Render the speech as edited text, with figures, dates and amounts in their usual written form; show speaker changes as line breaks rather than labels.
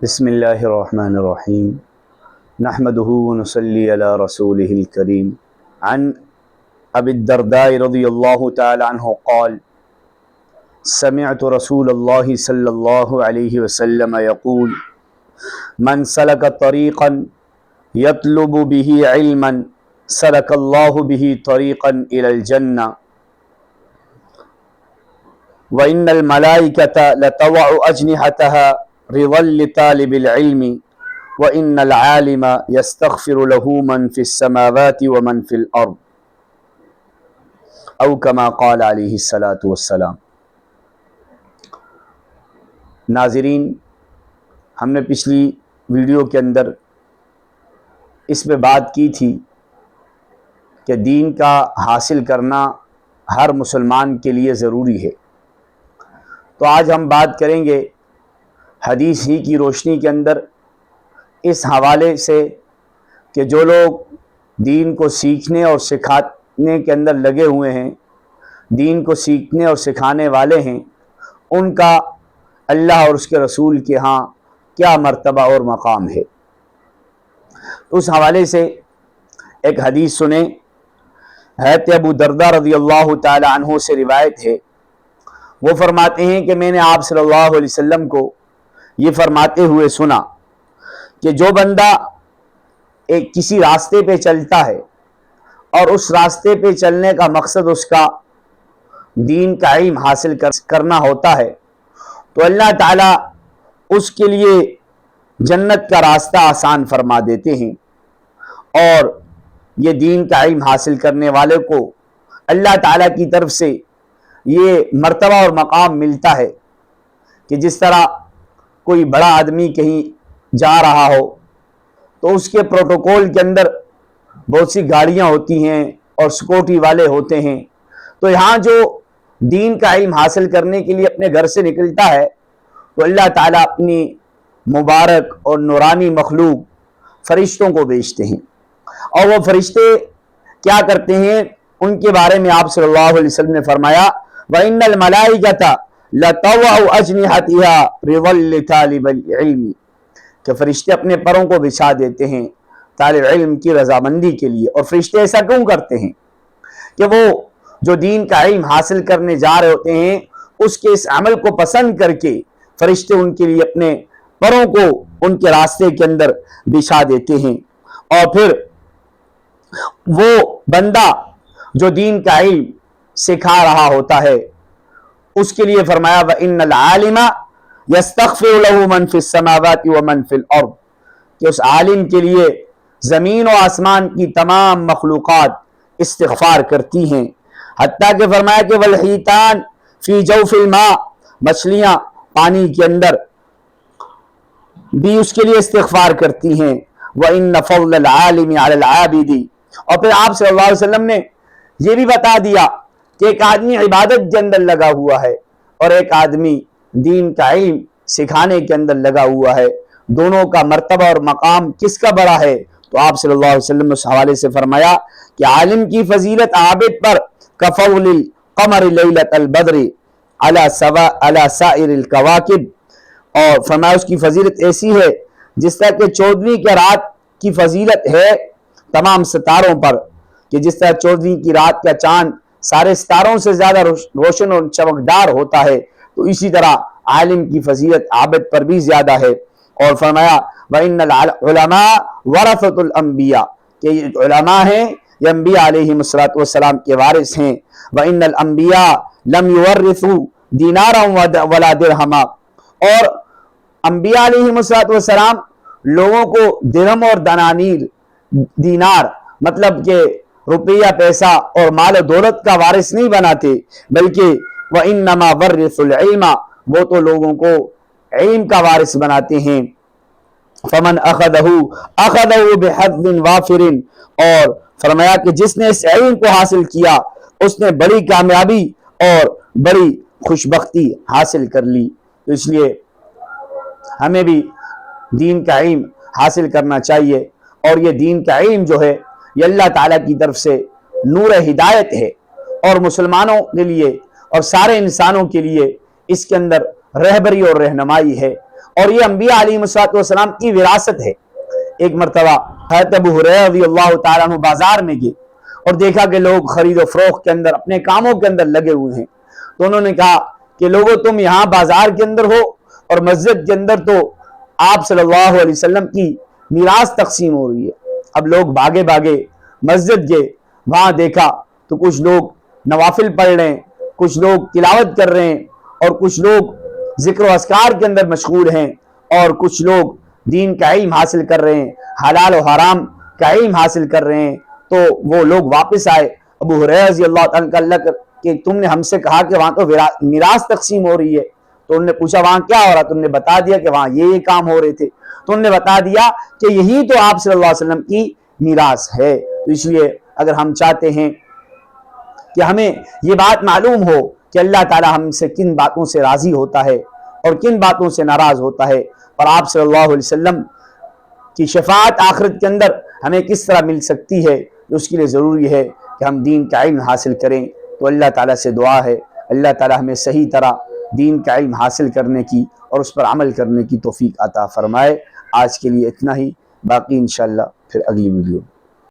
بسم اللہ الرحمن الرحیم نحمدہ ونصلی علی رسولہ الکریم عن ابی الدرداء رضی اللہ تعالی عنہ قال سمعت رسول اللہ صلی اللہ علیہ وسلم یقول من سلک طریقا یطلب به علما سلک اللہ به طریقا الی الجنہ وإن الملائكة لتضع أجنحتها رضا لطالب العلم وإن العالم يستغفر له من في السماوات ومن في الأرض أو كما قال عليه الصلاة والسلام۔ ناظرین، ہم نے پچھلی ویڈیو کے اندر اس پہ بات کی تھی کہ دین کا حاصل کرنا ہر مسلمان کے لیے ضروری ہے۔ تو آج ہم بات کریں گے حدیث ہی کی روشنی کے اندر اس حوالے سے کہ جو لوگ دین کو سیکھنے اور سکھانے کے اندر لگے ہوئے ہیں، دین کو سیکھنے اور سکھانے والے ہیں، ان کا اللہ اور اس کے رسول کے ہاں کیا مرتبہ اور مقام ہے۔ اس حوالے سے ایک حدیث سنیں۔ حضرت ابو درداء رضی اللہ تعالی عنہ سے روایت ہے، وہ فرماتے ہیں کہ میں نے آپ صلی اللہ علیہ وسلم کو یہ فرماتے ہوئے سنا کہ جو بندہ ایک کسی راستے پہ چلتا ہے اور اس راستے پہ چلنے کا مقصد اس کا دین کا علم حاصل کرنا ہوتا ہے تو اللہ تعالیٰ اس کے لیے جنت کا راستہ آسان فرما دیتے ہیں، اور یہ دین کا علم حاصل کرنے والے کو اللہ تعالیٰ کی طرف سے یہ مرتبہ اور مقام ملتا ہے کہ جس طرح کوئی بڑا آدمی کہیں جا رہا ہو تو اس کے پروٹوکول کے اندر بہت سی گاڑیاں ہوتی ہیں اور سیکورٹی والے ہوتے ہیں، تو یہاں جو دین کا علم حاصل کرنے کے لیے اپنے گھر سے نکلتا ہے تو اللہ تعالیٰ اپنی مبارک اور نورانی مخلوق فرشتوں کو بھیجتے ہیں، اور وہ فرشتے کیا کرتے ہیں ان کے بارے میں آپ صلی اللہ علیہ وسلم نے فرمایا وَإِنَّ الْمَلَائِكَةَ لَتَضَعُ أَجْنِحَتَهَا رِضًا لِطَالِبِ الْعِلْمِ کہ فرشتے اپنے پروں کو بچھا دیتے ہیں طالب علم کی رضامندی کے لیے۔ اور فرشتے ایسا کیوں کرتے ہیں کہ وہ جو دین کا علم حاصل کرنے جا رہے ہوتے ہیں اس کے اس عمل کو پسند کر کے فرشتے ان کے لیے اپنے پروں کو ان کے راستے کے اندر بچھا دیتے ہیں۔ اور پھر وہ بندہ جو دین کا علم سکھا رہا ہوتا ہے اس کے لیے فرمایا وَإِنَّ الْعَالِمَ يَسْتَغْفِرُ لَهُ مَنْ فِي السَّمَاوَاتِ وَمَنْ فِي الْأَرْضِ کہ اس عالم کے لیے زمین و آسمان کی تمام مخلوقات استغفار کرتی ہیں، حتیٰ کہ فرمایا کہ وَالْحِيتَانِ فِي جَوْفِ الْمَاءِ مچھلیاں پانی کے اندر بھی اس کے لیے استغفار کرتی ہیں۔ وَإِنَّ فَضْلَ الْعَالِمِ عَلَى الْعَابِدِ اور پھر آپ صلی اللہ علیہ وسلم نے یہ بھی بتا دیا کہ ایک آدمی عبادت کے اندر لگا ہوا ہے اور ایک آدمی دین کا علم سکھانے کے اندر لگا ہوا ہے، دونوں کا مرتبہ اور مقام کس کا بڑا ہے؟ تو آپ صلی اللہ علیہ وسلم نے اس حوالے سے فرمایا کہ عالم کی فضیلت عابد پر کفضل القمر لیلۃ البدر علی سائر الکواکب، اور فرمایا اس کی فضیلت ایسی ہے جس طرح کہ چودھویں کی رات کی فضیلت ہے تمام ستاروں پر، کہ جس طرح چودھویں کی رات کا چاند سارے ستاروں سے زیادہ روشن اور چمکدار ہوتا ہے، تو اسی طرح عالم کی فضیلت عابد پر بھی زیادہ ہے۔ اور فرمایا وَإِنَّ الْعُلَمَاءَ وَرَثَةُ الْأَنْبِيَاء کہ یہ علماء ہیں یہ انبیاء علیہ السلام کے وارث ہیں۔ وَإِنَّ الْأَنْبِيَاءَ لَمْ يُوَرِّثُوا دِينَارًا وَلَا دِرْهَمًا اور انبیاء علیہ السلام لوگوں کو درہم اور دنانیر، دینار مطلب کہ روپیہ پیسہ اور مال و دولت کا وارث نہیں بناتے، بلکہ وَإِنَّمَا وَرِّثُ الْعِلْمَ وہ تو لوگوں کو علم کا وارث بناتے ہیں۔ فَمَنْ أَخَذَهُ بِحَظٍّ وَافِرٍ اور فرمایا کہ جس نے اس علم کو حاصل کیا اس نے بڑی کامیابی اور بڑی خوشبختی حاصل کر لی۔ تو اس لیے ہمیں بھی دین کا علم حاصل کرنا چاہیے، اور یہ دین کا علم جو ہے یہ اللہ تعالیٰ کی طرف سے نور ہدایت ہے، اور مسلمانوں کے لیے اور سارے انسانوں کے لیے اس کے اندر رہبری اور رہنمائی ہے۔ اور یہ انبیاء علیہم کی وراثت ہے۔ ایک مرتبہ حضرت ابو ہریرہ رضی اللہ تعالیٰ عنہ بازار میں گئے اور دیکھا کہ لوگ خرید و فروخت کے اندر اپنے کاموں کے اندر لگے ہوئے ہیں، تو انہوں نے کہا کہ لوگوں تم یہاں بازار کے اندر ہو اور مسجد کے اندر تو آپ صلی اللہ علیہ وسلم کی میراث تقسیم ہو رہی ہے۔ اب لوگ بھاگے بھاگے مسجد گئے، وہاں دیکھا تو کچھ لوگ نوافل پڑھ رہے ہیں، کچھ لوگ تلاوت کر رہے ہیں، اور کچھ لوگ ذکر و اذکار کے اندر مشغول ہیں، اور کچھ لوگ دین کا علم حاصل کر رہے ہیں، حلال و حرام کا علم حاصل کر رہے ہیں۔ تو وہ لوگ واپس آئے، ابو ہریرہ رضی اللہ تعالیٰ عنہ اللہ کہ تم نے ہم سے کہا کہ وہاں تو میراث تقسیم ہو رہی ہے، تو انہوں نے پوچھا وہاں کیا ہو رہا؟ تو انہوں نے بتا دیا کہ وہاں یہ کام ہو رہے تھے، تو انہوں نے بتا دیا کہ یہی تو آپ صلی اللہ علیہ وسلم کی میراث ہے۔ تو اس لیے اگر ہم چاہتے ہیں کہ ہمیں یہ بات معلوم ہو کہ اللہ تعالیٰ ہم سے کن باتوں سے راضی ہوتا ہے اور کن باتوں سے ناراض ہوتا ہے، اور آپ صلی اللہ علیہ وسلم کی شفاعت آخرت کے اندر ہمیں کس طرح مل سکتی ہے، اس کے لیے ضروری ہے کہ ہم دین کا علم حاصل کریں۔ تو اللہ تعالیٰ سے دعا ہے اللہ تعالیٰ ہمیں صحیح طرح دین کا علم حاصل کرنے کی اور اس پر عمل کرنے کی توفیق عطا فرمائے۔ آج کے لیے اتنا ہی، باقی انشاءاللہ پھر اگلی ویڈیو۔